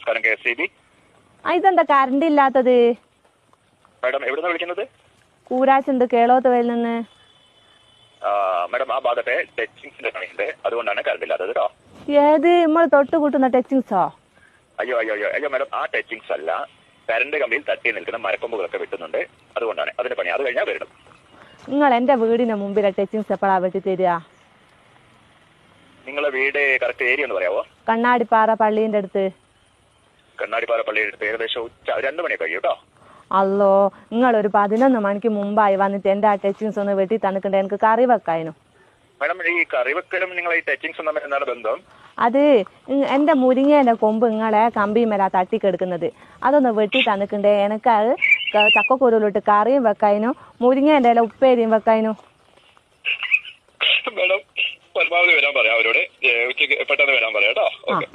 നമസ്കാരം KSEB. ഇതെന്താ current ഇല്ലാത്തത്? മാഡം എവിടുന്നാ വിളിക്കുന്നത്? കൂരാച്ചുണ്ട് കേളോത്ത് വയലിൽ നിന്ന്. മാഡം ആ ഭാഗത്തെ ടച്ചിങ്സിന്റെ പണിയുണ്ട്, അതുകൊണ്ടാണ് കറണ്ട് ഇല്ലാത്തത് കേട്ടോ. ഏത് നമ്മൾ തൊട്ട് കൂട്ടുന്ന ടച്ചിങ്സോ? അയ്യോ അയ്യോ അയ്യോ അയ്യോ മാഡം, ആ ടച്ചിങ്സ് അല്ല, കറണ്ട് കമ്പിയിൽ തട്ടി നിൽക്കുന്ന മരക്കൊമ്പുകളൊക്കെ വെട്ടുന്നുണ്ട്, അതുകൊണ്ടാണ് അതിന്റെ പണി. അത് കഴിഞ്ഞാൽ വരണം. നിങ്ങൾ എന്റെ വീടിന്റെ മുമ്പിലെ ടച്ചിങ്സ് എപ്പോഴാ വെട്ടി തരിക? നിങ്ങളെ വീട് കറക്റ്റ് ഏരിയ ഒന്ന് പറയാവോ? കണ്ണാടിപ്പാറ പള്ളീന്റെ അടുത്ത്. കണ്ണാടിപ്പാറ പള്ളിയുടെ അടുത്ത് ഏകദേശം ഉച്ച 2 മണി കഴിയും കേട്ടോ. അല്ലോ, നിങ്ങളൊരു 11 മണിക്ക് മുമ്പായി വന്നിട്ട് എന്റെ ആ ടച്ചിങ്സ് ഒന്ന് വെട്ടി തന്നിട്ടുണ്ട്, എനിക്ക് കറി വെക്കായിരുന്നു. മാഡം ഈ കറിവെക്കലും നിങ്ങൾ ഈ ടച്ചിങ്സും തമ്മിൽ എന്താണ് ബന്ധം? അത് എന്റെ മുരിങ്ങേന്റെ കൊമ്പ് നിങ്ങളെ കമ്പിമേല തട്ടിക്കെടുക്കുന്നത്, അതൊന്ന് വെട്ടി തന്നിട്ടുണ്ട്. എനിക്ക് അത് ചക്കക്കുരുവിലിട്ട് കറിയും വെക്കായിരുന്നു, മുരിങ്ങേന്റെ ഇല ഉപ്പേരിയും വെക്കായിരുന്നു. മാഡം പരമാവധി വരാൻ പറയാം അവരോട്, ഉച്ചയ്ക്ക് പെട്ടെന്ന് വരാൻ പറയാം കേട്ടോ. അല്ല